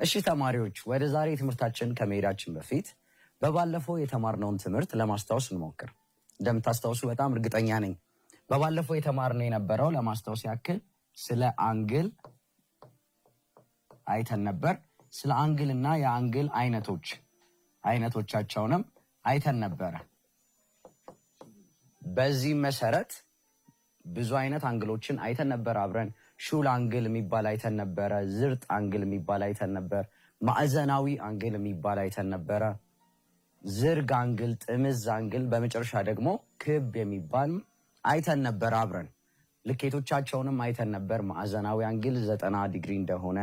እሺ ተማሪዎች ወደ ዛሬ ትምህርታችን ከመሄዳችን በፊት በባለፈው የተማርነውን ትምህርት ለማስታወስ እንሞክር። እንደምታስታውሱ በጣም እርግጠኛ ነኝ። በባለፈው የተማርነው የነበረው ለማስታወስ ያክል ስለ አንግል አይተን ነበር። ስለ አንግል እና የአንግል አይነቶቻቸውንም አይተን ነበረ። በዚህ መሰረት ብዙ አይነት አንግሎችን አይተን ነበር አብረን። ሹል አንግል የሚባል አይተን ነበረ። ዝርጥ አንግል የሚባል አይተን ነበር። ማዕዘናዊ አንግል የሚባል አይተን ነበረ። ዝርግ አንግል፣ ጥምዝ አንግል፣ በመጨረሻ ደግሞ ክብ የሚባል አይተን ነበር አብረን። ልኬቶቻቸውንም አይተን ነበር። ማዕዘናዊ አንግል 90 ዲግሪ እንደሆነ፣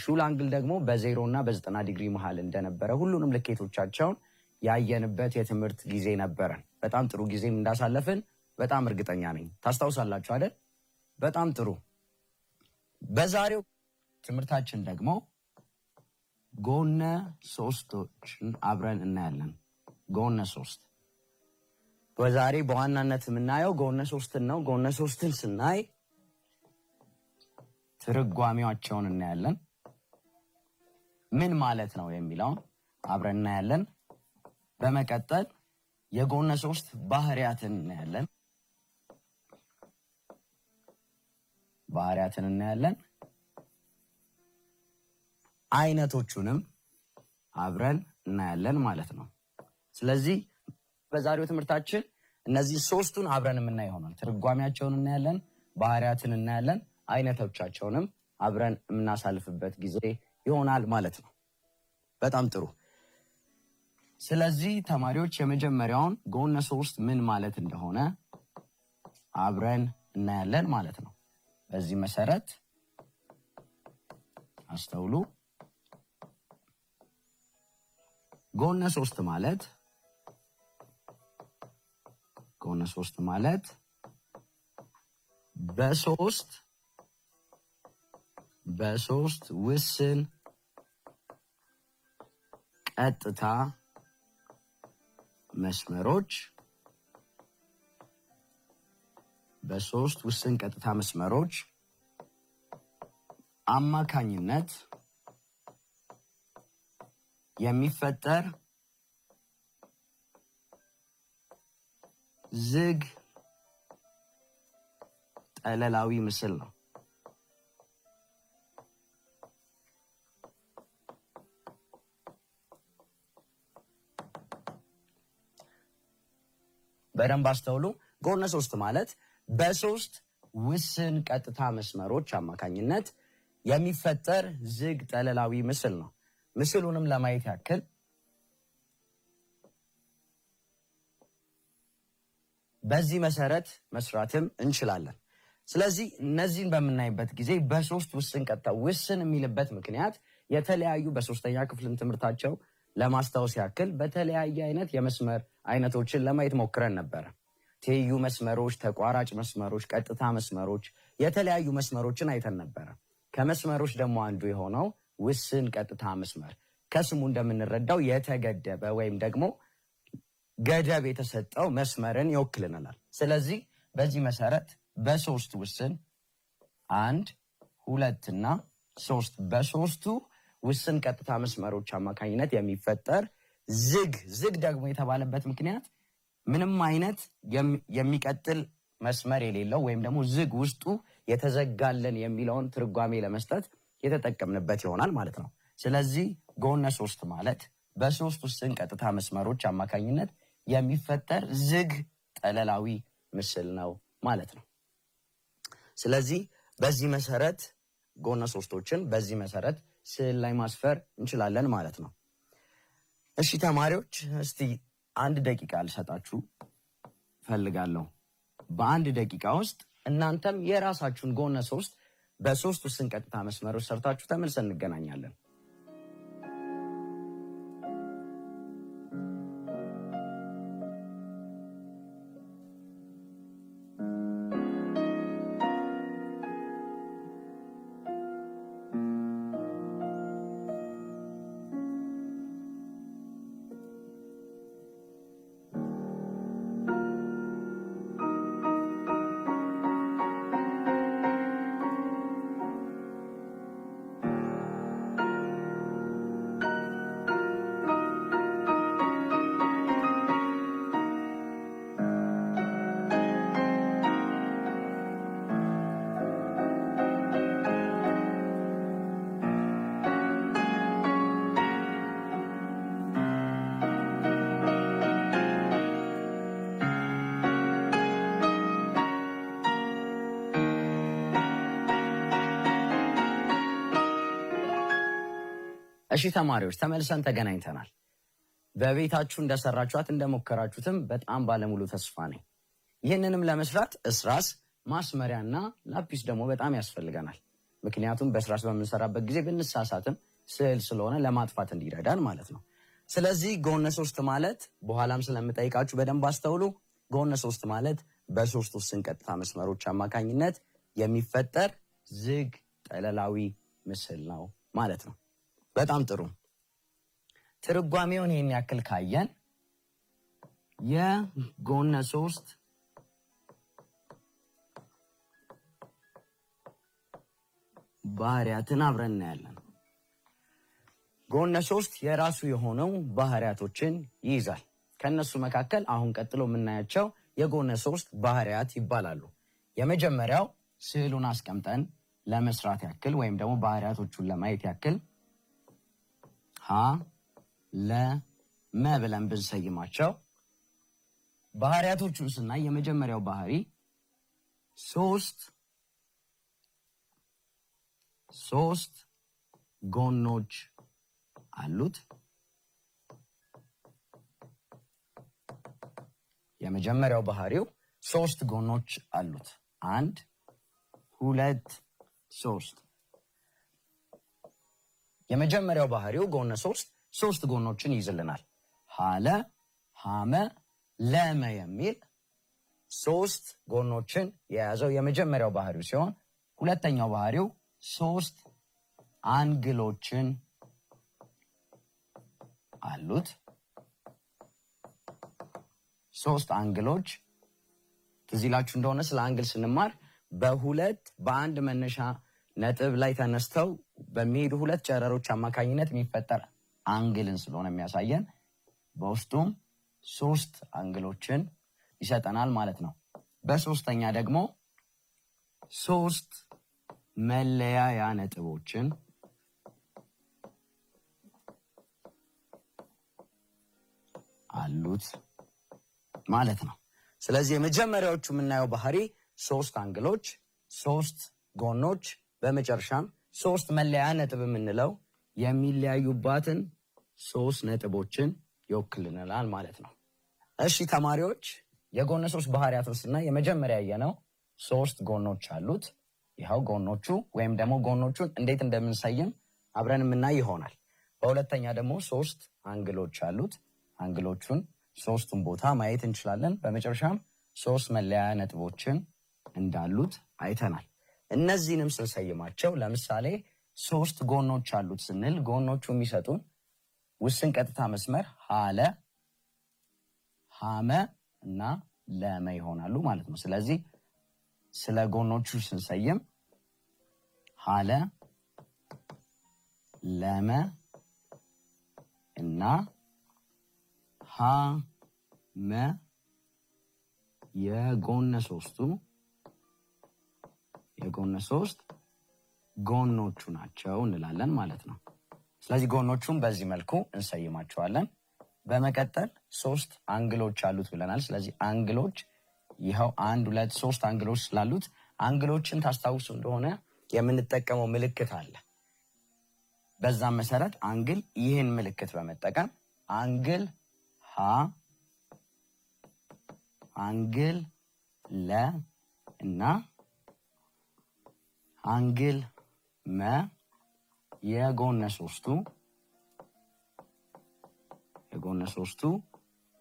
ሹል አንግል ደግሞ በ0 እና በ90 ዲግሪ መሃል እንደነበረ ሁሉንም ልኬቶቻቸውን ያየንበት የትምህርት ጊዜ ነበረን። በጣም ጥሩ ጊዜም እንዳሳለፍን በጣም እርግጠኛ ነኝ። ታስታውሳላችሁ አይደል? በጣም ጥሩ። በዛሬው ትምህርታችን ደግሞ ጎነ ሶስቶችን አብረን እናያለን። ጎነ ሶስት በዛሬ በዋናነት የምናየው ጎነ ሶስትን ነው። ጎነ ሶስትን ስናይ ትርጓሜያቸውን እናያለን። ምን ማለት ነው የሚለውን አብረን እናያለን። በመቀጠል የጎነ ሶስት ባህሪያትን እናያለን። አይነቶቹንም አብረን እናያለን ማለት ነው። ስለዚህ በዛሬው ትምህርታችን እነዚህ ሶስቱን አብረን የምናይ ይሆናል። ትርጓሜያቸውን እናያለን፣ ባህሪያትን እናያለን፣ አይነቶቻቸውንም አብረን የምናሳልፍበት ጊዜ ይሆናል ማለት ነው። በጣም ጥሩ። ስለዚህ ተማሪዎች የመጀመሪያውን ጎነ ሶስት ምን ማለት እንደሆነ አብረን እናያለን ማለት ነው። በዚህ መሰረት አስተውሉ። ጎነ ሶስት ማለት በሶስት ውስን ቀጥታ መስመሮች አማካኝነት የሚፈጠር ዝግ ጠለላዊ ምስል ነው። በደንብ አስተውሉ። ጎነ ሶስት ማለት በሶስት ውስን ቀጥታ መስመሮች አማካኝነት የሚፈጠር ዝግ ጠለላዊ ምስል ነው። ምስሉንም ለማየት ያክል በዚህ መሰረት መስራትም እንችላለን። ስለዚህ እነዚህን በምናይበት ጊዜ በሶስት ውስን ቀጥታ ውስን የሚልበት ምክንያት የተለያዩ በሶስተኛ ክፍልም ትምህርታቸው ለማስታወስ ያክል በተለያየ አይነት የመስመር አይነቶችን ለማየት ሞክረን ነበረ። ትይዩ መስመሮች፣ ተቋራጭ መስመሮች፣ ቀጥታ መስመሮች፣ የተለያዩ መስመሮችን አይተን ነበረ። ከመስመሮች ደግሞ አንዱ የሆነው ውስን ቀጥታ መስመር ከስሙ እንደምንረዳው የተገደበ ወይም ደግሞ ገደብ የተሰጠው መስመርን ይወክልናል። ስለዚህ በዚህ መሰረት በሶስት ውስን 1፣ 2 እና 3 በሶስቱ ውስን ቀጥታ መስመሮች አማካኝነት የሚፈጠር ዝግ ደግሞ የተባለበት ምክንያት ምንም አይነት የሚቀጥል መስመር የሌለው ወይም ደግሞ ዝግ ውስጡ የተዘጋለን የሚለውን ትርጓሜ ለመስጠት የተጠቀምንበት ይሆናል ማለት ነው። ስለዚህ ጎነ ሶስት ማለት በሶስት ውስን ቀጥታ መስመሮች አማካኝነት የሚፈጠር ዝግ ጠለላዊ ምስል ነው ማለት ነው። ስለዚህ በዚህ መሰረት ጎነ ሶስቶችን በዚህ መሰረት ስዕል ላይ ማስፈር እንችላለን ማለት ነው። እሺ ተማሪዎች እስቲ 1 ደቂቃ ልሰጣችሁ ፈልጋለሁ። በ1 ደቂቃ ውስጥ እናንተም የራሳችሁን ጎነ ሶስት በሶስት ውስን ቀጥታ መስመሮች ሰርታችሁ ተመልሰን እንገናኛለን። እሺ ተማሪዎች ተመልሰን ተገናኝተናል። በቤታችሁ እንደሰራችኋት እንደሞከራችሁትም በጣም ባለሙሉ ተስፋ ነኝ። ይህንንም ለመስራት እስራስ፣ ማስመሪያና ላፒስ ደግሞ በጣም ያስፈልገናል። ምክንያቱም በእስራስ በምንሰራበት ጊዜ ብንሳሳትም ስዕል ስለሆነ ለማጥፋት እንዲረዳን ማለት ነው። ስለዚህ ጎነ 3 ማለት በኋላም ስለምጠይቃችሁ በደንብ አስተውሉ። ጎነ 3 ማለት በሶስት ውስን ቀጥታ መስመሮች አማካኝነት የሚፈጠር ዝግ ጠለላዊ ምስል ነው ማለት ነው። በጣም ጥሩ። ትርጓሜውን ይህን ያክል ካየን የጎነ 3 ባህሪያትን አብረን እናያለን። ጎነ 3 የራሱ የሆነው ባህሪያቶችን ይይዛል። ከነሱ መካከል አሁን ቀጥሎ የምናያቸው የጎነ 3 ባህሪያት ይባላሉ። የመጀመሪያው ስዕሉን አስቀምጠን ለመስራት ያክል ወይም ደግሞ ባህሪያቶቹን ለማየት ያክል ሀ ለ መ ብለን ብንሰይማቸው ባህሪያቶቹን ስናይ የመጀመሪያው ባህሪ ሶስት ጎኖች አሉት። የመጀመሪያው ባህሪው 3 ጎኖች አሉት። 1 2 3። የመጀመሪያው ባህሪው ጎነ 3 ጎኖችን ይይዝልናል። ሀለ ሀመ ለመ የሚል 3 ጎኖችን የያዘው የመጀመሪያው ባህሪው ሲሆን ሁለተኛው ባህሪው 3 አንግሎችን አሉት። 3 አንግሎች ትዝ ይላችሁ እንደሆነ ስለ አንግል ስንማር በአንድ መነሻ ነጥብ ላይ ተነስተው በሚሄዱ 2 ጨረሮች አማካኝነት የሚፈጠር አንግልን ስለሆነ የሚያሳየን በውስጡም 3 አንግሎችን ይሰጠናል ማለት ነው። በሶስተኛ ደግሞ 3 መለያያ ነጥቦችን አሉት ማለት ነው። ስለዚህ የመጀመሪያዎቹ የምናየው ባህሪ 3 አንግሎች፣ 3 ጎኖች፣ በመጨረሻም 3 መለያ ነጥብ የምንለው የሚለያዩባትን 3 ነጥቦችን ይወክልናል ማለት ነው። እሺ ተማሪዎች የጎነ 3 ባህሪያትን ስናይ የመጀመሪያ ያየነው 3 ጎኖች አሉት። ይኸው ጎኖቹ ወይም ደግሞ ጎኖቹን እንዴት እንደምንሰይም አብረን የምናይ ይሆናል። በሁለተኛ ደግሞ 3 አንግሎች አሉት። አንግሎቹን 3ቱን ቦታ ማየት እንችላለን። በመጨረሻም 3 መለያ ነጥቦችን እንዳሉት አይተናል። እነዚህንም ስንሰይማቸው ለምሳሌ 3 ጎኖች አሉት ስንል ጎኖቹ የሚሰጡን ውስን ቀጥታ መስመር ሀለ ሀመ እና ለመ ይሆናሉ ማለት ነው። ስለዚህ ስለ ጎኖቹ ስንሰይም ሀለ ለመ እና ሀመ የጎነ 3 ጎኖቹ ናቸው እንላለን ማለት ነው። ስለዚህ ጎኖቹን በዚህ መልኩ እንሰይማቸዋለን። በመቀጠል 3 አንግሎች አሉት ብለናል። ስለዚህ አንግሎች ይኸው 1 2 3 አንግሎች ስላሉት አንግሎችን ታስታውሱ እንደሆነ የምንጠቀመው ምልክት አለ። በዛም መሰረት አንግል ይህን ምልክት በመጠቀም አንግል ሀ አንግል ለ እና አንግል መ የጎነ 3ቱ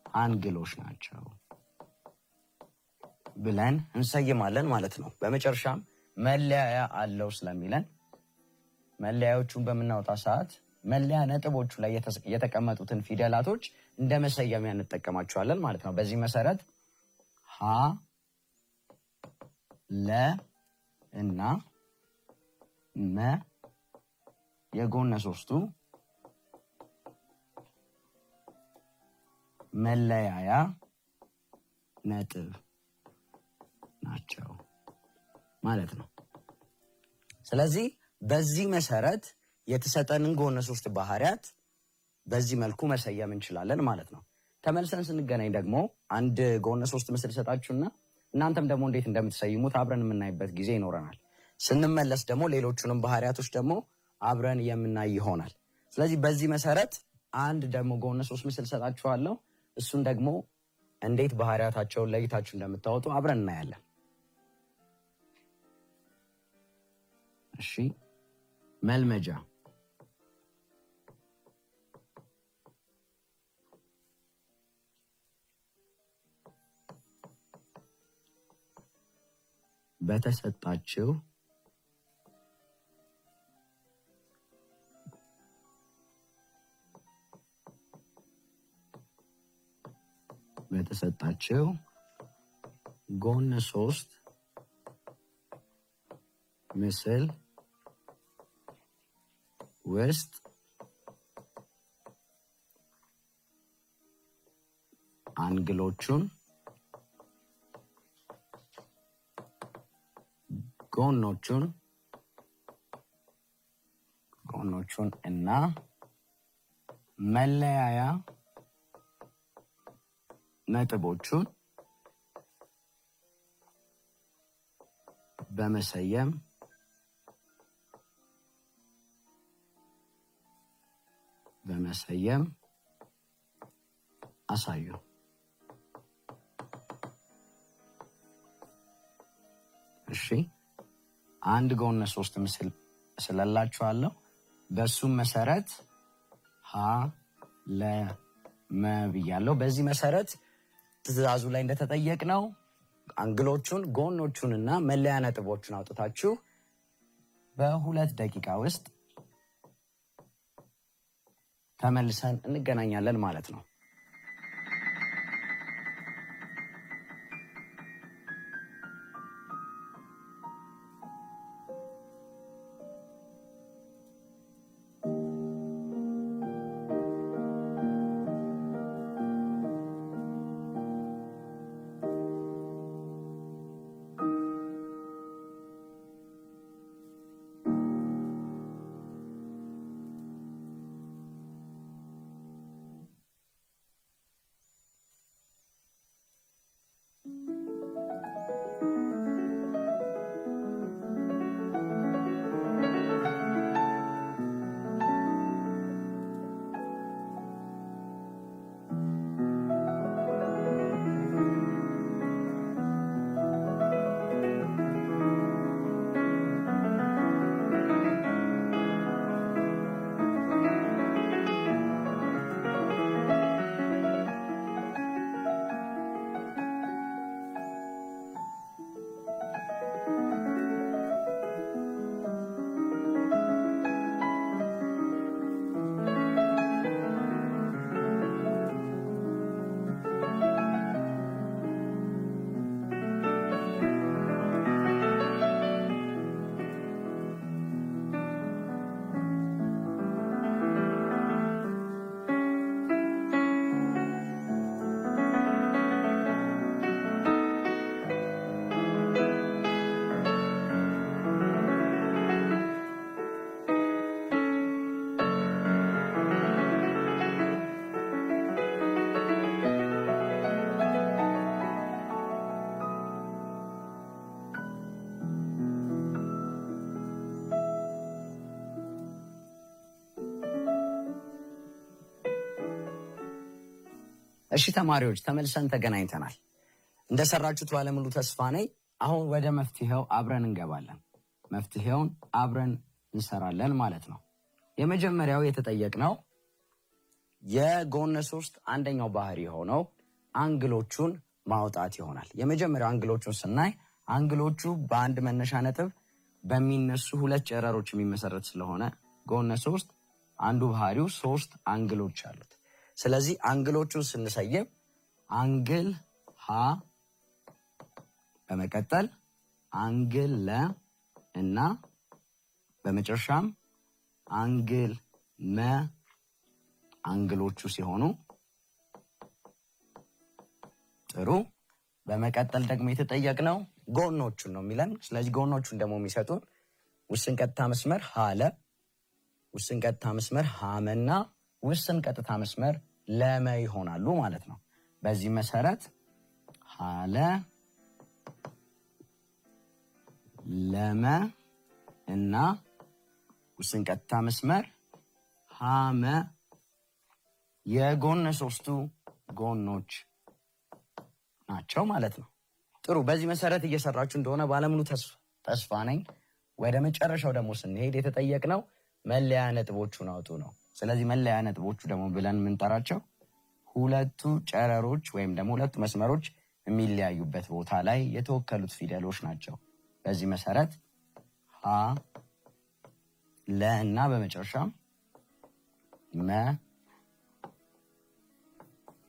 አንግሎች ናቸው ብለን እንሰይማለን ማለት ነው። በመጨረሻም መለያያ አለው ስለሚለን መለያዎቹን በምናወጣ ሰዓት መለያ ነጥቦቹ ላይ የተቀመጡትን ፊደላቶች እንደ መሰየሚያ እንጠቀማቸዋለን ማለት ነው። በዚህ መሰረት ሀ ለ እና መ የጎነ 3ቱ መለያያ ነጥብ ናቸው ማለት ነው። ስለዚህ በዚህ መሰረት የተሰጠንን ጎነ 3 ባህሪያት በዚህ መልኩ መሰየም እንችላለን ማለት ነው። ተመልሰን ስንገናኝ ደግሞ አንድ ጎነ 3 ምስል ሰጣችሁና እናንተም ደግሞ እንዴት እንደምትሰይሙት አብረን የምናይበት ጊዜ ይኖረናል። ስንመለስ ደግሞ ሌሎቹንም ባህሪያቶች ደግሞ አብረን የምናይ ይሆናል። ስለዚህ በዚህ መሰረት አንድ ደግሞ ጎነ 3 ምስል ሰጣችኋለሁ። እሱን ደግሞ እንዴት ባህሪያታቸውን ለይታችሁ እንደምታወጡ አብረን እናያለን። እሺ መልመጃ በተሰጣችሁ ጎነ 3 ምስል ውስጥ አንግሎቹን ጎኖቹን እና መለያያ ነጥቦቹን በመሰየም አሳዩ። እሺ አንድ ጎነ 3 ምስል ስለላችኋለሁ። በሱም መሰረት ሀ ለ መ ብያለሁ። በዚህ መሰረት ትዕዛዙ ላይ እንደተጠየቅነው አንግሎቹን ጎኖቹንና መለያ ነጥቦቹን አውጥታችሁ በ2 ደቂቃ ውስጥ ተመልሰን እንገናኛለን ማለት ነው። እሺ ተማሪዎች ተመልሰን ተገናኝተናል። እንደሰራችሁት ባለሙሉ ተስፋ ነኝ። አሁን ወደ መፍትሄው አብረን እንገባለን። መፍትሄውን አብረን እንሰራለን ማለት ነው። የመጀመሪያው የተጠየቅነው የጎነ 3 አንደኛው ባህሪ የሆነው አንግሎቹን ማውጣት ይሆናል። የመጀመሪያው አንግሎቹን ስናይ አንግሎቹ በአንድ መነሻ ነጥብ በሚነሱ 2 ጨረሮች የሚመሰረት ስለሆነ ጎነ 3 አንዱ ባህሪው 3 አንግሎች አሉት። ስለዚህ አንግሎቹን ስንሰይም አንግል ሀ፣ በመቀጠል አንግል ለ እና በመጨረሻም አንግል መ አንግሎቹ ሲሆኑ ጥሩ። በመቀጠል ደግሞ የተጠየቅነው ጎኖቹን ነው የሚለን። ስለዚህ ጎኖቹን ደግሞ የሚሰጡን ውስን ቀጥታ መስመር ሀለ፣ ውስን ቀጥታ መስመር ሀመና ውስን ቀጥታ መስመር ለመ ይሆናሉ ማለት ነው። በዚህ መሰረት ሀለ ለመ እና ውስን ቀጥታ መስመር ሀመ የጎነ ሶስቱ ጎኖች ናቸው ማለት ነው። ጥሩ። በዚህ መሰረት እየሰራችሁ እንደሆነ ባለሙሉ ተስፋ ነኝ። ወደ መጨረሻው ደግሞ ስንሄድ የተጠየቅነው መለያ ነጥቦቹን አውጡ ነው። ስለዚህ መለያ ነጥቦቹ ደግሞ ብለን የምንጠራቸው ሁለቱ ጨረሮች ወይም ደግሞ ሁለቱ መስመሮች የሚለያዩበት ቦታ ላይ የተወከሉት ፊደሎች ናቸው። በዚህ መሰረት ሀ፣ ለ እና በመጨረሻም መ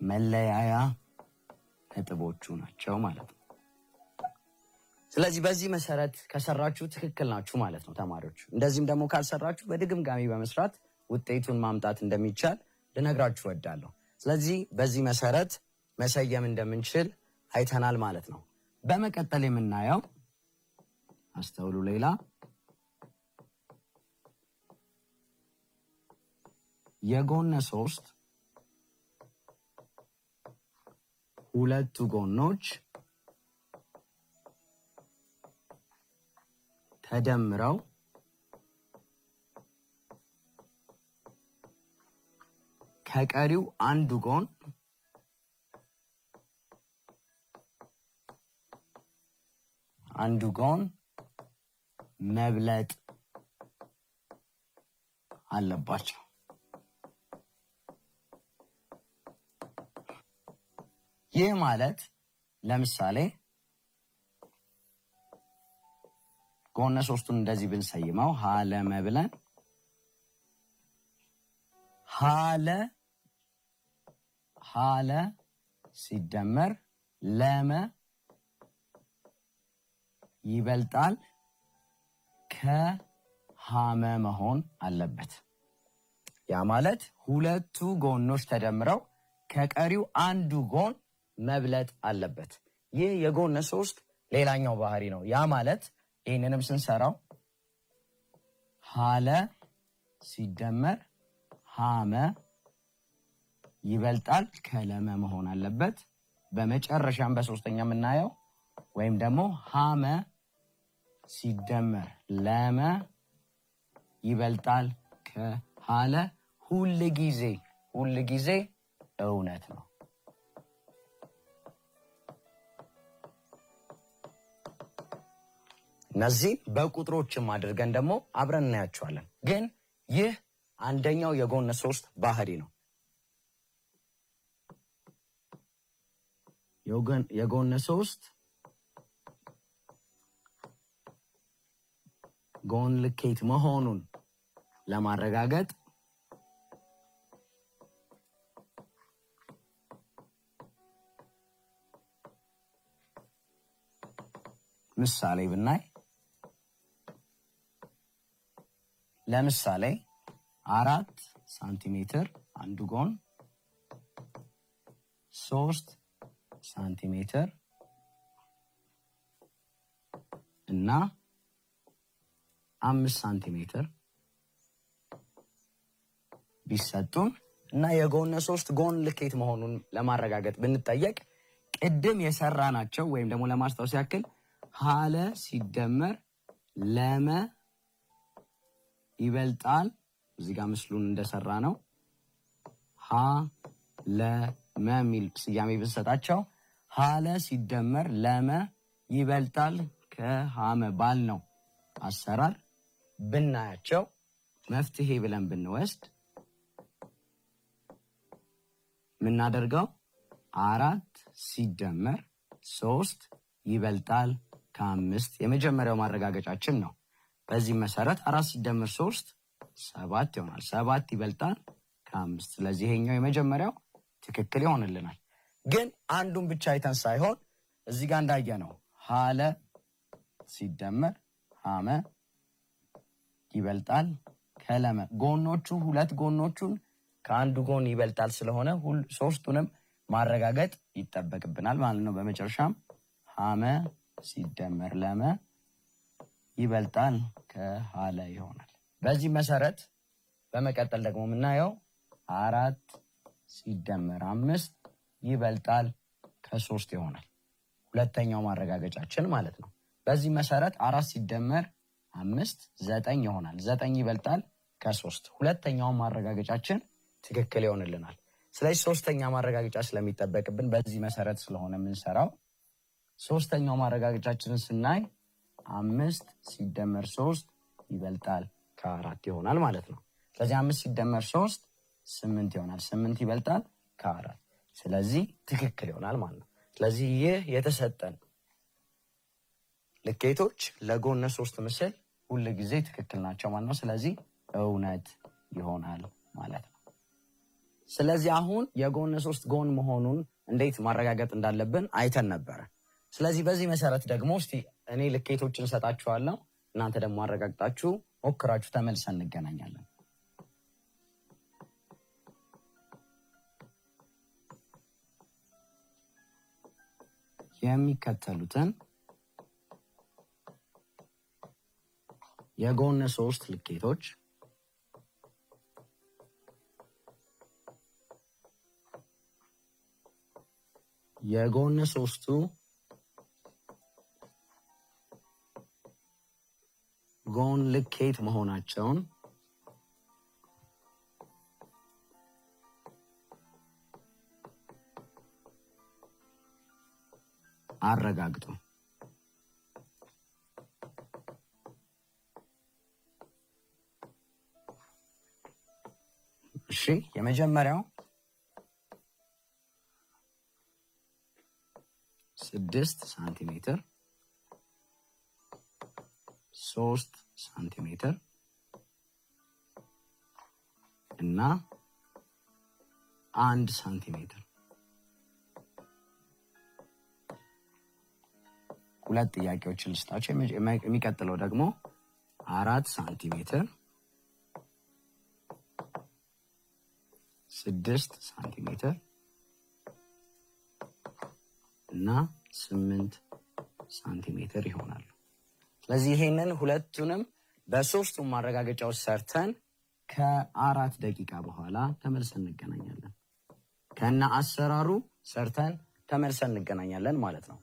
መለያያ ነጥቦቹ ናቸው ማለት ነው። ስለዚህ በዚህ መሰረት ከሰራችሁ ትክክል ናችሁ ማለት ነው ተማሪዎች። እንደዚህም ደግሞ ካልሰራችሁ በድግምጋሚ በመስራት ውጤቱን ማምጣት እንደሚቻል ልነግራችሁ እወዳለሁ። ስለዚህ በዚህ መሰረት መሰየም እንደምንችል አይተናል ማለት ነው። በመቀጠል የምናየው አስተውሉ፣ ሌላ የጎነ ሶስት ሁለቱ ጎኖች ተደምረው ከቀሪው አንዱ ጎን መብለጥ አለባቸው። ይህ ማለት ለምሳሌ ጎነ ሶስቱን እንደዚህ ብንሰይመው ሀለ መብለን ሀለ ሲደመር ለመ ይበልጣል ከሀመ መሆን አለበት። ያ ማለት ሁለቱ ጎኖች ተደምረው ከቀሪው አንዱ ጎን መብለጥ አለበት። ይህ የጎነ ሶስት ሌላኛው ባህሪ ነው። ያ ማለት ይህንንም ስንሰራው ሀለ ሲደመር ሀመ ይበልጣል ከለመ መሆን አለበት። በመጨረሻም በሶስተኛ የምናየው ወይም ደግሞ ሀመ ሲደመር ለመ ይበልጣል ከሀለ ሁል ጊዜ እውነት ነው። እነዚህ በቁጥሮችም አድርገን ደግሞ አብረን እናያቸዋለን። ግን ይህ አንደኛው የጎነ ሶስት ባህሪ ነው። የጎነ ሶስት ጎን ልኬት መሆኑን ለማረጋገጥ ምሳሌ ብናይ ለምሳሌ 4 ሳንቲሜትር አንዱ ጎን 3 ሳንቲሜትር እና 5 ሳንቲሜትር ቢሰጡን እና የጎነ ሶስት ጎን ልኬት መሆኑን ለማረጋገጥ ብንጠየቅ ቅድም የሰራናቸው ወይም ደግሞ ለማስታወስ ያክል ሀለ ሲደመር ለመ ይበልጣል። እዚህ ጋር ምስሉን እንደሰራ ነው ሀ ለመ የሚል ስያሜ ብንሰጣቸው ሀለ ሲደመር ለመ ይበልጣል ከሀመ ባል ነው አሰራር ብናያቸው መፍትሄ ብለን ብንወስድ ምናደርገው 4 ሲደመር 3 ይበልጣል ከ5 የመጀመሪያው ማረጋገጫችን ነው። በዚህ መሰረት 4 ሲደመር 3 7 ይሆናል። 7 ይበልጣል ከ5። ስለዚህ ይሄኛው የመጀመሪያው ትክክል ይሆንልናል። ግን አንዱን ብቻ አይተን ሳይሆን እዚህ ጋር እንዳየነው ሀለ ሲደመር ሀመ ይበልጣል ከለመ ጎኖቹ ሁለት ጎኖቹን ከአንዱ ጎን ይበልጣል ስለሆነ ሶስቱንም ማረጋገጥ ይጠበቅብናል ማለት ነው። በመጨረሻም ሀመ ሲደመር ለመ ይበልጣል ከሀለ ይሆናል። በዚህ መሰረት በመቀጠል ደግሞ የምናየው 4 ሲደመር 5 ይበልጣል ከ3 ይሆናል። ሁለተኛው ማረጋገጫችን ማለት ነው። በዚህ መሰረት 4 ሲደመር 5 9 ይሆናል። 9 ይበልጣል ከ3 ሁለተኛው ማረጋገጫችን ትክክል ይሆንልናል። ስለዚህ ሶስተኛ ማረጋገጫ ስለሚጠበቅብን በዚህ መሰረት ስለሆነ የምንሰራው ሶስተኛው ማረጋገጫችንን ስናይ 5 ሲደመር 3 ይበልጣል ከ4 ይሆናል ማለት ነው። ስለዚህ 5 ሲደመር 3 8 ይሆናል። 8 ይበልጣል ከ4 ስለዚህ ትክክል ይሆናል ማለት ነው። ስለዚህ ይህ የተሰጠን ልኬቶች ለጎነ 3 ምስል ሁል ጊዜ ትክክል ናቸው ማለት ነው። ስለዚህ እውነት ይሆናል ማለት ነው። ስለዚህ አሁን የጎነ 3 ጎን መሆኑን እንዴት ማረጋገጥ እንዳለብን አይተን ነበረ። ስለዚህ በዚህ መሰረት ደግሞ እስቲ እኔ ልኬቶችን ሰጣችኋለሁ፣ እናንተ ደግሞ አረጋግጣችሁ ሞክራችሁ ተመልሰን እንገናኛለን። የሚከተሉትን የጎነ 3 ልኬቶች የጎነ 3ቱ ጎን ልኬት መሆናቸውን አረጋግጡ። እሺ የመጀመሪያው 6 ሳንቲሜትር 3 ሳንቲሜትር እና 1 ሳንቲሜትር ሁለት ጥያቄዎችን ልስጣችሁ። የሚቀጥለው ደግሞ 4 ሳንቲሜትር 6 ሳንቲሜትር እና 8 ሳንቲሜትር ይሆናሉ። ስለዚህ ይሄንን ሁለቱንም በሶስቱም ማረጋገጫዎች ሰርተን ከ4 ደቂቃ በኋላ ተመልሰን እንገናኛለን። ከነ አሰራሩ ሰርተን ተመልሰን እንገናኛለን ማለት ነው።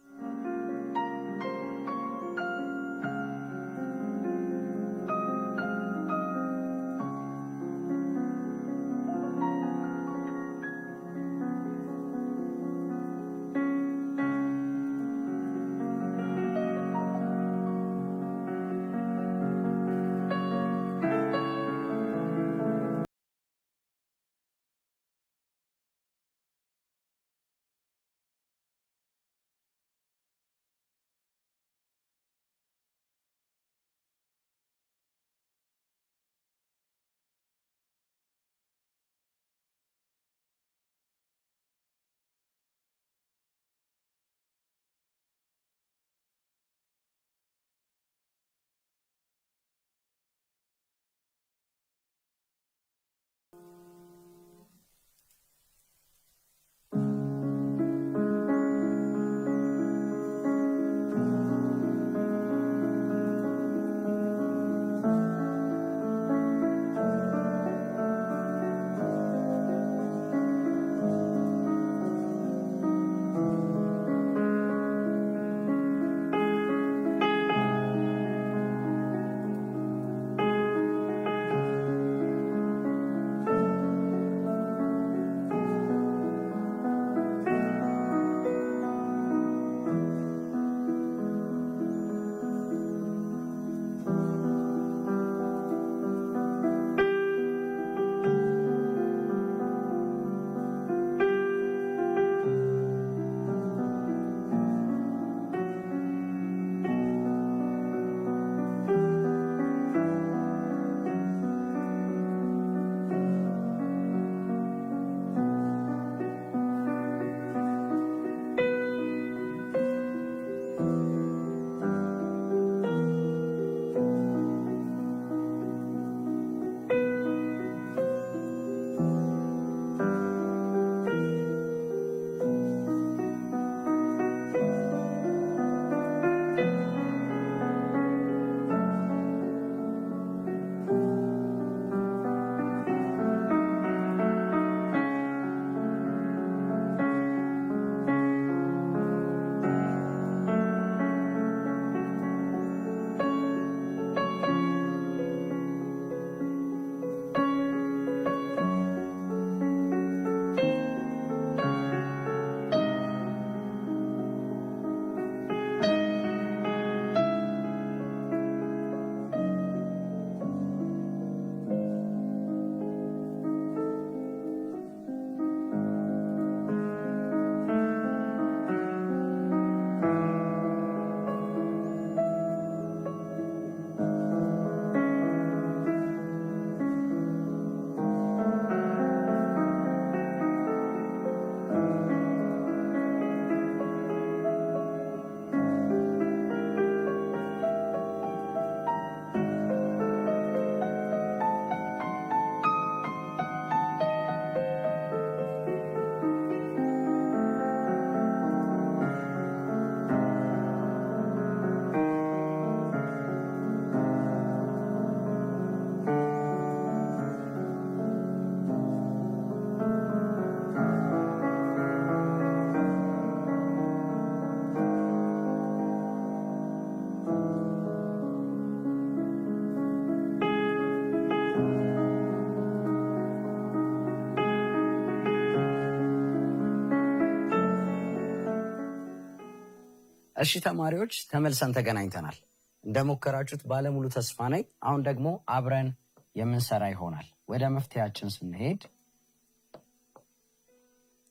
እሺ ተማሪዎች ተመልሰን ተገናኝተናል። እንደሞከራችሁት ባለሙሉ ተስፋ ነኝ። አሁን ደግሞ አብረን የምንሰራ ይሆናል። ወደ መፍትሄያችን ስንሄድ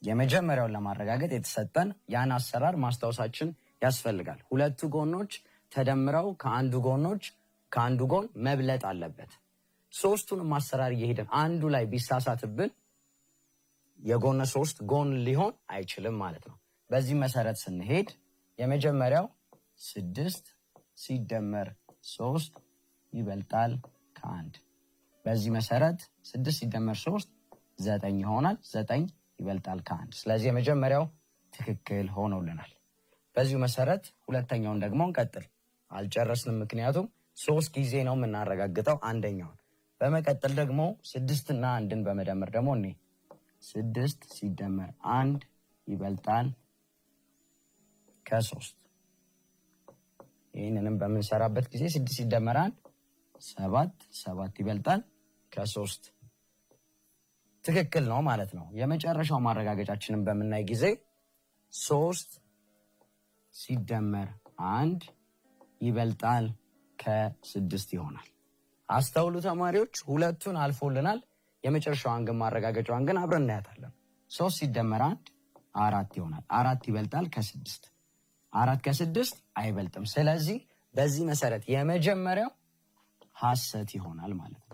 የመጀመሪያውን ለማረጋገጥ የተሰጠን ያን አሰራር ማስታወሳችን ያስፈልጋል። ሁለቱ ጎኖች ተደምረው ከአንዱ ጎን መብለጥ አለበት። ሶስቱንም አሰራር እየሄድን አንዱ ላይ ቢሳሳትብን የጎነ ሶስት ጎን ሊሆን አይችልም ማለት ነው። በዚህ መሰረት ስንሄድ የመጀመሪያው 6 ሲደመር 3 ይበልጣል ከ1። በዚህ መሰረት 6 ሲደመር 3 9 ይሆናል። 9 ይበልጣል ከ1። ስለዚህ የመጀመሪያው ትክክል ሆኖልናል። በዚሁ መሰረት ሁለተኛውን ደግሞ እንቀጥል። አልጨረስንም፣ ምክንያቱም 3 ጊዜ ነው የምናረጋግጠው አንደኛውን። በመቀጠል ደግሞ 6 እና 1ን በመደመር ደግሞ 6 ሲደመር 1 ይበልጣል ከ3። ይህንንም በምንሰራበት ጊዜ 6 ሲደመር 1 7 ይበልጣል ከ3 ትክክል ነው ማለት ነው። የመጨረሻው ማረጋገጫችንን በምናይ ጊዜ 3 ሲደመር 1 ይበልጣል ከ6 ይሆናል። አስተውሉ ተማሪዎች፣ ሁለቱን አልፎልናል። የመጨረሻዋን ግን ማረጋገጫዋን ግን አብረን እናያታለን። 3 ሲደመር 1 4 ይሆናል። 4 ይበልጣል ከ6። 4 ከ6 አይበልጥም። ስለዚህ በዚህ መሰረት የመጀመሪያው ሐሰት ይሆናል ማለት ነው።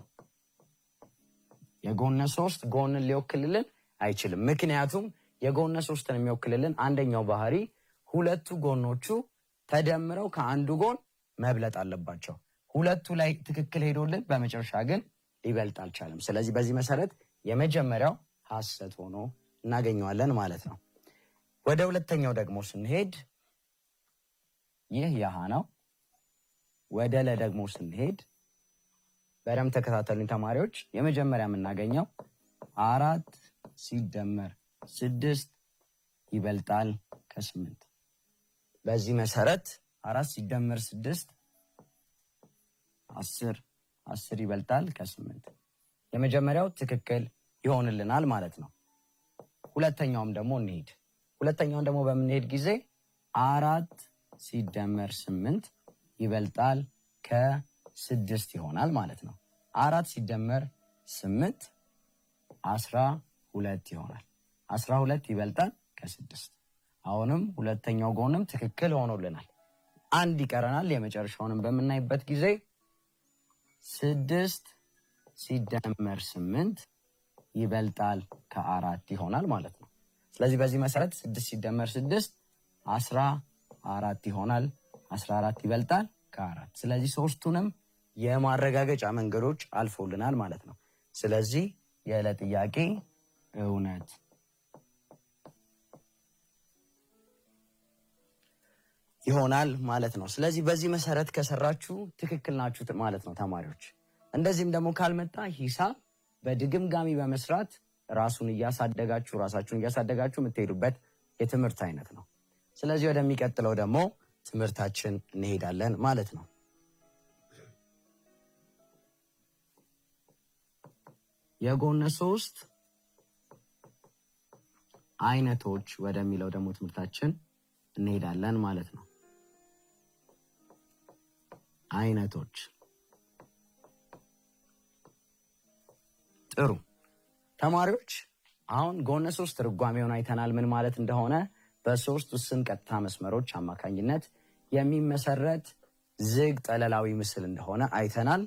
የጎነ 3 ጎንን ሊወክልልን አይችልም። ምክንያቱም የጎነ 3ን የሚወክልልን አንደኛው ባህሪ ሁለቱ ጎኖቹ ተደምረው ከአንዱ ጎን መብለጥ አለባቸው። ሁለቱ ላይ ትክክል ሄዶልን በመጨረሻ ግን ሊበልጥ አልቻለም። ስለዚህ በዚህ መሰረት የመጀመሪያው ሐሰት ሆኖ እናገኘዋለን ማለት ነው። ወደ ሁለተኛው ደግሞ ስንሄድ ይህ ያሃ ነው። ወደ ለ ደግሞ ስንሄድ በደምብ ተከታተሉኝ ተማሪዎች። የመጀመሪያ የምናገኘው 4 ሲደመር 6 ይበልጣል ከ8። በዚህ መሰረት 4 ሲደመር 6 10 ይበልጣል ከ8። የመጀመሪያው ትክክል ይሆንልናል ማለት ነው። ሁለተኛውም ደግሞ እንሄድ። ሁለተኛውን ደግሞ በምንሄድ ጊዜ 4 ሲደመር 8 ይበልጣል ከ6 ይሆናል ማለት ነው። 4 ሲደመር 8 12 ይሆናል። 12 ይበልጣል ከ6። አሁንም ሁለተኛው ጎንም ትክክል ሆኖልናል። አንድ ይቀረናል። የመጨረሻውንም በምናይበት ጊዜ 6 ሲደመር 8 ይበልጣል ከ4 ይሆናል ማለት ነው። ስለዚህ በዚህ መሰረት 6 ሲደመር 6 14 ይሆናል። 14 ይበልጣል ከ4። ስለዚህ ሶስቱንም የማረጋገጫ መንገዶች አልፎልናል ማለት ነው። ስለዚህ የለ ጥያቄ እውነት ይሆናል ማለት ነው። ስለዚህ በዚህ መሰረት ከሰራችሁ ትክክል ናችሁ ማለት ነው ተማሪዎች። እንደዚህም ደግሞ ካልመጣ ሂሳብ በድግምጋሚ በመስራት ራሳችሁን እያሳደጋችሁ የምትሄዱበት የትምህርት አይነት ነው። ስለዚህ ወደሚቀጥለው ደግሞ ትምህርታችን እንሄዳለን ማለት ነው። የጎነ 3 አይነቶች ወደሚለው ደግሞ ትምህርታችን እንሄዳለን ማለት ነው። አይነቶች ጥሩ ተማሪዎች፣ አሁን ጎነ 3 ትርጓሜውን አይተናል። ምን ማለት እንደሆነ በ3 ውስን ቀጥታ መስመሮች አማካኝነት የሚመሰረት ዝግ ጠለላዊ ምስል እንደሆነ አይተናል።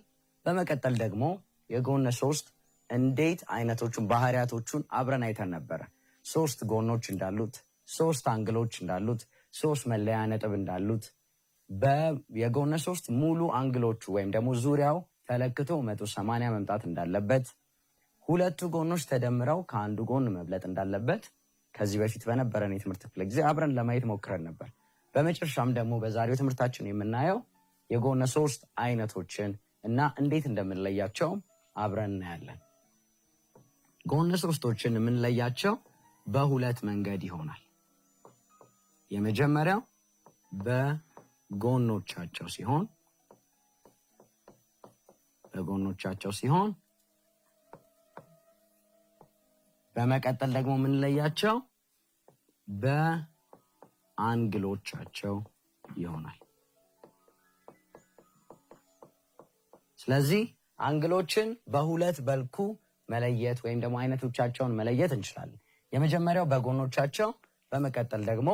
በመቀጠል ደግሞ የጎነ 3 እንዴት አይነቶቹን ባህሪያቶቹን አብረን አይተን ነበረ። 3 ጎኖች እንዳሉት፣ 3 አንግሎች እንዳሉት፣ 3 መለያ ነጥብ እንዳሉት፣ የጎነ 3 ሙሉ አንግሎቹ ወይም ደግሞ ዙሪያው ተለክቶ 180 መምጣት እንዳለበት፣ ሁለቱ ጎኖች ተደምረው ከአንዱ ጎን መብለጥ እንዳለበት ከዚህ በፊት በነበረን የትምህርት ክፍለ ጊዜ አብረን ለማየት ሞክረን ነበር። በመጨረሻም ደግሞ በዛሬው ትምህርታችን የምናየው የጎነ 3 አይነቶችን እና እንዴት እንደምንለያቸው አብረን እናያለን። ጎነ 3ቶችን የምንለያቸው በሁለት መንገድ ይሆናል። የመጀመሪያው በጎኖቻቸው ሲሆን በመቀጠል ደግሞ የምንለያቸው በአንግሎቻቸው ይሆናል። ስለዚህ አንግሎችን በሁለት መልኩ መለየት ወይም ደግሞ አይነቶቻቸውን መለየት እንችላለን። የመጀመሪያው በጎኖቻቸው፣ በመቀጠል ደግሞ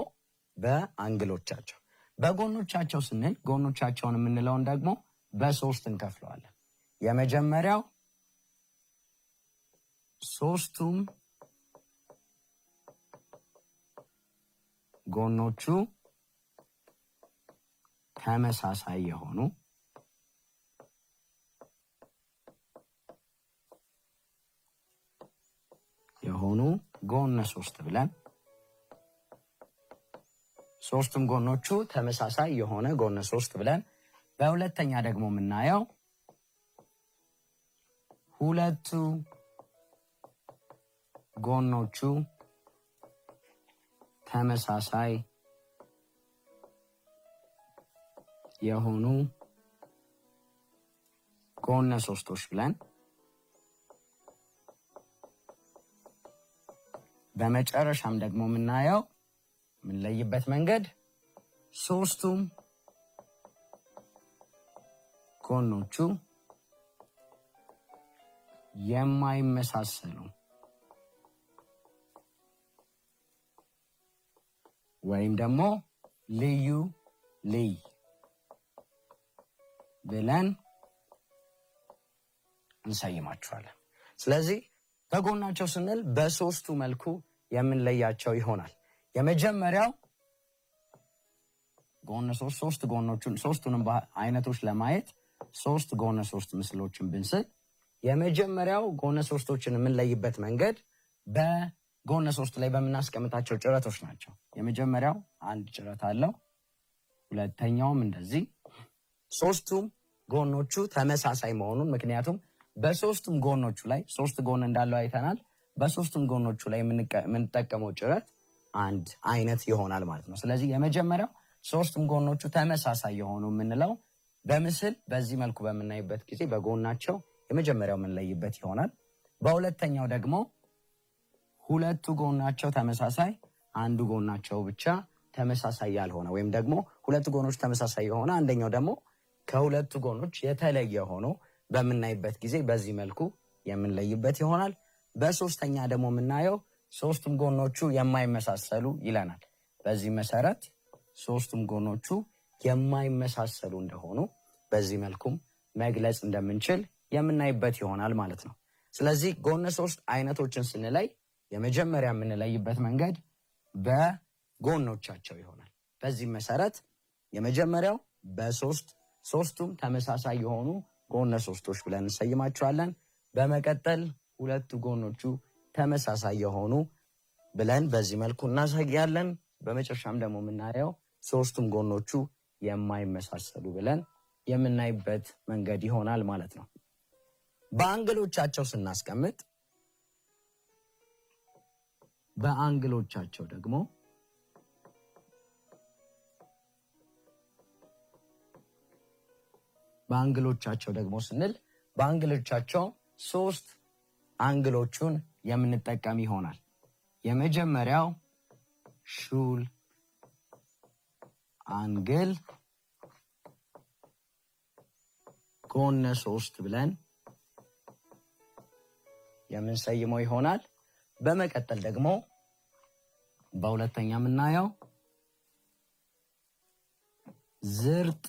በአንግሎቻቸው። በጎኖቻቸው ስንል ጎኖቻቸውን የምንለውን ደግሞ በሶስት እንከፍለዋለን። የመጀመሪያው ሶስቱም ጎኖቹ ተመሳሳይ የሆኑ ጎነ ሶስት ብለን ሶስቱም ጎኖቹ ተመሳሳይ የሆነ ጎነ ሶስት ብለን በሁለተኛ ደግሞ የምናየው ሁለቱ ጎኖቹ ተመሳሳይ የሆኑ ጎነ ሶስቶች ብለን በመጨረሻም ደግሞ የምናየው የምንለይበት መንገድ ሶስቱም ጎኖቹ የማይመሳሰሉ ወይም ደግሞ ልዩ ልይ ብለን እንሰይማቸዋለን። ስለዚህ በጎናቸው ስንል በሶስቱ መልኩ የምንለያቸው ይሆናል። የመጀመሪያው ጎነ ሶስት ጎኖቹን ሶስቱንም አይነቶች ለማየት ሶስት ጎነ ሶስት ምስሎችን ብንስል የመጀመሪያው ጎነ ሶስቶችን የምንለይበት መንገድ በጎነ ሶስት ላይ በምናስቀምጣቸው ጭረቶች ናቸው። የመጀመሪያው አንድ ጭረት አለው፣ ሁለተኛውም እንደዚህ። ሶስቱም ጎኖቹ ተመሳሳይ መሆኑን ምክንያቱም በሶስቱም ጎኖቹ ላይ ሶስት ጎን እንዳለው አይተናል። በሶስቱም ጎኖቹ ላይ የምንጠቀመው ጭረት አንድ አይነት ይሆናል ማለት ነው። ስለዚህ የመጀመሪያው ሶስቱም ጎኖቹ ተመሳሳይ የሆኑ የምንለው በምስል በዚህ መልኩ በምናይበት ጊዜ በጎናቸው የመጀመሪያው የምንለይበት ይሆናል። በሁለተኛው ደግሞ ሁለቱ ጎናቸው ተመሳሳይ፣ አንዱ ጎናቸው ብቻ ተመሳሳይ ያልሆነ ወይም ደግሞ ሁለቱ ጎኖች ተመሳሳይ የሆነ አንደኛው ደግሞ ከሁለቱ ጎኖች የተለየ ሆኖ በምናይበት ጊዜ በዚህ መልኩ የምንለይበት ይሆናል። በሶስተኛ ደግሞ የምናየው ሶስቱም ጎኖቹ የማይመሳሰሉ ይለናል። በዚህ መሰረት ሶስቱም ጎኖቹ የማይመሳሰሉ እንደሆኑ በዚህ መልኩም መግለጽ እንደምንችል የምናይበት ይሆናል ማለት ነው። ስለዚህ ጎነ ሶስት አይነቶችን ስንለይ የመጀመሪያ የምንለይበት መንገድ በጎኖቻቸው ይሆናል። በዚህ መሰረት የመጀመሪያው ሶስቱም ተመሳሳይ የሆኑ ጎነ ሶስቶች ብለን እንሰይማቸዋለን። በመቀጠል ሁለቱ ጎኖቹ ተመሳሳይ የሆኑ ብለን በዚህ መልኩ እናሳያለን። በመጨረሻም ደግሞ የምናየው ሶስቱም ጎኖቹ የማይመሳሰሉ ብለን የምናይበት መንገድ ይሆናል ማለት ነው። በአንግሎቻቸው ስናስቀምጥ በአንግሎቻቸው ደግሞ ስንል በአንግሎቻቸው ሶስት አንግሎቹን የምንጠቀም ይሆናል። የመጀመሪያው ሹል አንግል ጎነ ሶስት ብለን የምንሰይመው ይሆናል። በመቀጠል ደግሞ በሁለተኛ የምናየው ዝርጥ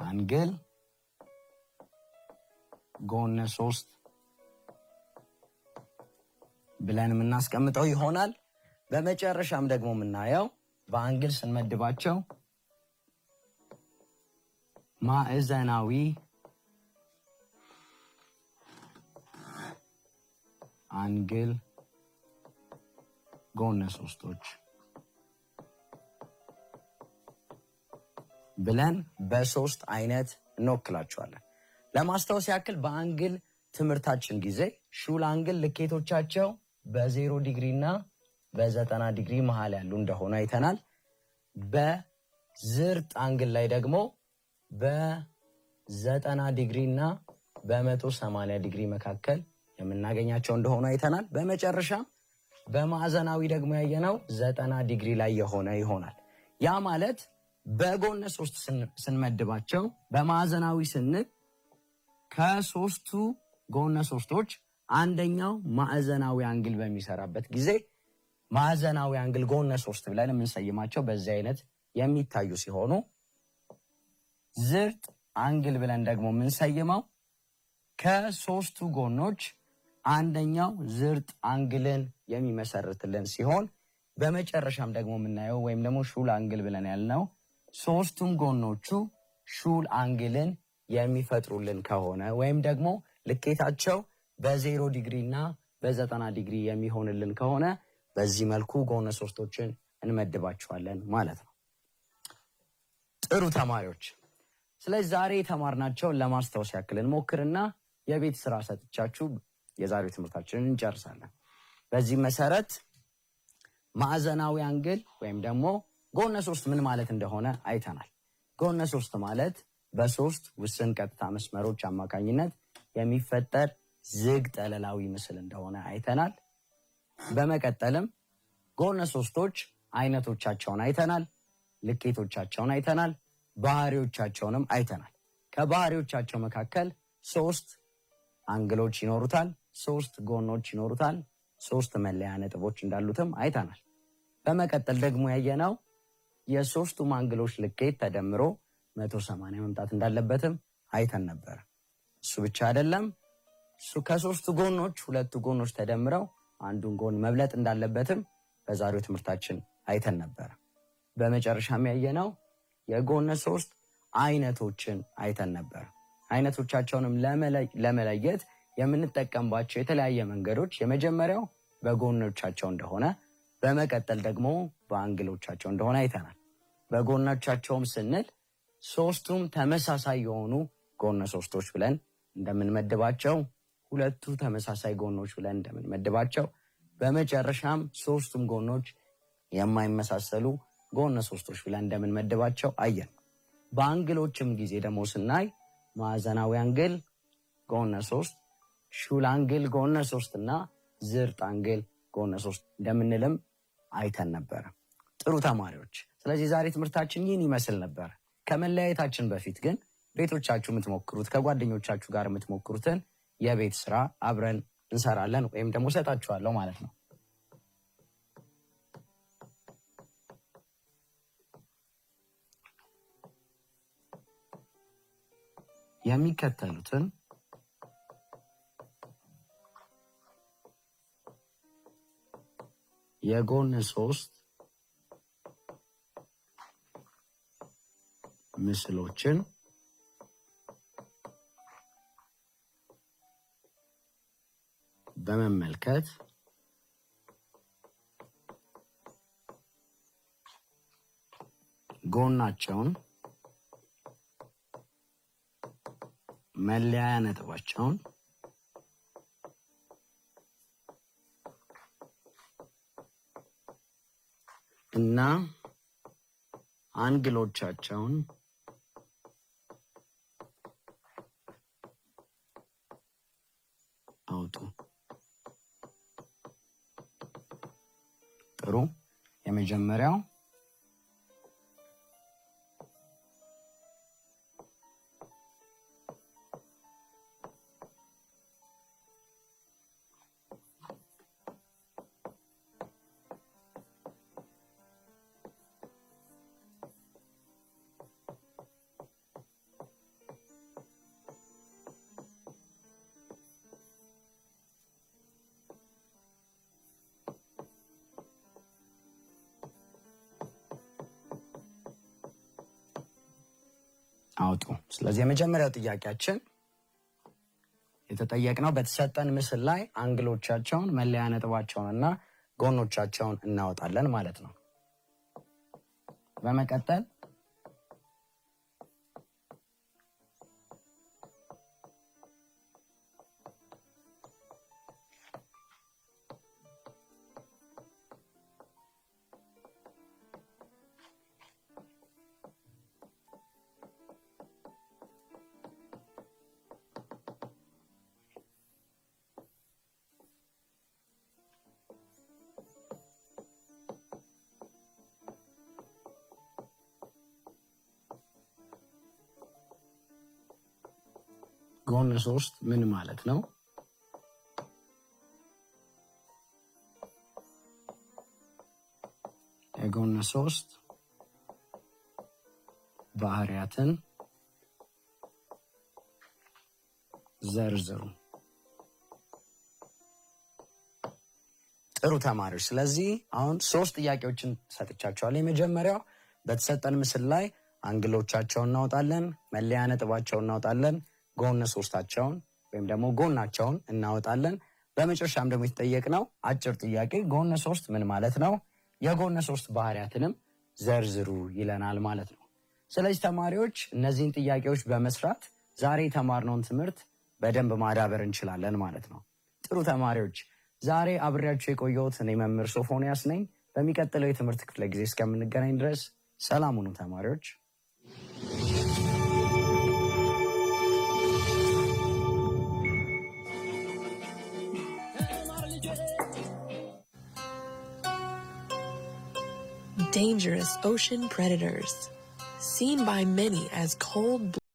አንግል ጎነ ሶስት ብለን የምናስቀምጠው ይሆናል። በመጨረሻም ደግሞ የምናየው በአንግል ስንመድባቸው ማዕዘናዊ አንግል ጎነ ሶስቶች ብለን በሶስት አይነት እንወክላቸዋለን። ለማስታወስ ያክል በአንግል ትምህርታችን ጊዜ ሹል አንግል ልኬቶቻቸው በ0 ዲግሪ እና በ90 ዲግሪ መሃል ያሉ እንደሆነ አይተናል። በዝርጥ አንግል ላይ ደግሞ በ90 ዲግሪ እና በ180 ዲግሪ መካከል የምናገኛቸው እንደሆነ አይተናል። በመጨረሻ በማዕዘናዊ ደግሞ ያየነው 90 ዲግሪ ላይ የሆነ ይሆናል። ያ ማለት በጎነ ሶስት ስንመድባቸው በማዕዘናዊ ስንል ከሶስቱ ጎነ ሶስቶች አንደኛው ማዕዘናዊ አንግል በሚሰራበት ጊዜ ማዕዘናዊ አንግል ጎነ ሶስት ብለን የምንሰይማቸው በዚህ አይነት የሚታዩ ሲሆኑ ዝርጥ አንግል ብለን ደግሞ የምንሰይመው ከሶስቱ ጎኖች አንደኛው ዝርጥ አንግልን የሚመሰርትልን ሲሆን በመጨረሻም ደግሞ የምናየው ወይም ደግሞ ሹል አንግል ብለን ያልነው ሶስቱም ጎኖቹ ሹል አንግልን የሚፈጥሩልን ከሆነ ወይም ደግሞ ልኬታቸው በ0 ዲግሪ እና በ90 ዲግሪ የሚሆንልን ከሆነ በዚህ መልኩ ጎነ ሶስቶችን እንመድባቸዋለን ማለት ነው። ጥሩ ተማሪዎች፣ ስለዚህ ዛሬ የተማርናቸውን ለማስታወስ ያክል እንሞክርና የቤት ስራ ሰጥቻችሁ የዛሬው ትምህርታችንን እንጨርሳለን። በዚህ መሰረት ማዕዘናዊ አንግል ወይም ደግሞ ጎነ ሶስት ምን ማለት እንደሆነ አይተናል። ጎነ ሶስት ማለት በሶስት ውስን ቀጥታ መስመሮች አማካኝነት የሚፈጠር ዝግ ጠለላዊ ምስል እንደሆነ አይተናል። በመቀጠልም ጎነ ሶስቶች አይነቶቻቸውን አይተናል፣ ልኬቶቻቸውን አይተናል፣ ባህሪዎቻቸውንም አይተናል። ከባህሪዎቻቸው መካከል 3 አንግሎች ይኖሩታል፣ 3 ጎኖች ይኖሩታል፣ 3 መለያ ነጥቦች እንዳሉትም አይተናል። በመቀጠል ደግሞ ያየነው የሶስቱም አንግሎች ልኬት ተደምሮ 180 መምጣት እንዳለበትም አይተን ነበር። እሱ ብቻ አይደለም፣ ከሶስቱ ጎኖች 2 ጎኖች ተደምረው አንዱን ጎን መብለጥ እንዳለበትም በዛሬው ትምህርታችን አይተን ነበር። በመጨረሻም ያየነው የጎነ ሶስት አይነቶችን አይተን ነበር። አይነቶቻቸውንም ለመለየት የምንጠቀምባቸው የተለያየ መንገዶች የመጀመሪያው በጎኖቻቸው እንደሆነ፣ በመቀጠል ደግሞ በአንግሎቻቸው እንደሆነ አይተናል። በጎኖቻቸውም ስንል ሶስቱም ተመሳሳይ የሆኑ ጎነ ሶስቶች ብለን እንደምንመድባቸው፣ 2 ተመሳሳይ ጎኖች ብለን እንደምንመድባቸው፣ በመጨረሻም 3ቱም ጎኖች የማይመሳሰሉ ጎነ ሶስቶች ብለን እንደምንመድባቸው አየን። በአንግሎችም ጊዜ ደግሞ ስናይ ማዕዘናዊ አንግል ጎነ 3፣ ሹል አንግል ጎነ 3 እና ዝርጥ አንግል ጎነ 3 እንደምንልም አይተን ነበር። ጥሩ ተማሪዎች፣ ስለዚህ ዛሬ ትምህርታችን ይህን ይመስል ነበር። ከመለያየታችን በፊት ግን ቤቶቻችሁ የምትሞክሩት ከጓደኞቻችሁ ጋር የምትሞክሩትን የቤት ስራ አብረን እንሰራለን ወይም ደግሞ ሰጣችኋለሁ ማለት ነው። የሚከተሉትን የጎን 3 ምስሎችን በመመልከት ጎናቸውን፣ መለያ ነጥባቸውን እና አንግሎቻቸውን አውጡ። ጥሩ። የመጀመሪያው አውጡ። ስለዚህ የመጀመሪያው ጥያቄያችን የተጠየቅነው በተሰጠን ምስል ላይ አንግሎቻቸውን፣ መለያ ነጥባቸውን እና ጎኖቻቸውን እናወጣለን ማለት ነው። በመቀጠል ጎን 3 ምን ማለት ነው? የጎን 3 ባህሪያትን ዘርዝሩ። ጥሩ ተማሪዎች፣ ስለዚህ አሁን 3 ጥያቄዎችን ሰጥቻቸዋለሁ። የመጀመሪያው በተሰጠን ምስል ላይ አንግሎቻቸውን እናወጣለን፣ መለያ ነጥባቸውን እናወጣለን፣ ጎን 3ታቸውን ወይም ደግሞ ጎናቸውን እናወጣለን። በመጨረሻም ደግሞ የተጠየቅነው አጭር ጥያቄ ጎን 3 ምን ማለት ነው፣ የጎን 3 ባህሪያትንም ዘርዝሩ ይለናል ማለት ነው። ስለዚህ ተማሪዎች እነዚህን ጥያቄዎች በመስራት ዛሬ የተማርነውን ትምህርት በደንብ ማዳበር እንችላለን ማለት ነው። ጥሩ ተማሪዎች፣ ዛሬ አብሬያችሁ የቆየሁት እኔ መምህር ሶፎንያስ ነኝ። በሚቀጥለው የትምህርት ክፍለ ጊዜ እስከምንገናኝ ድረስ ሰላም ሁኑ ተማሪዎች። Dangerous ocean predators, seen by many as cold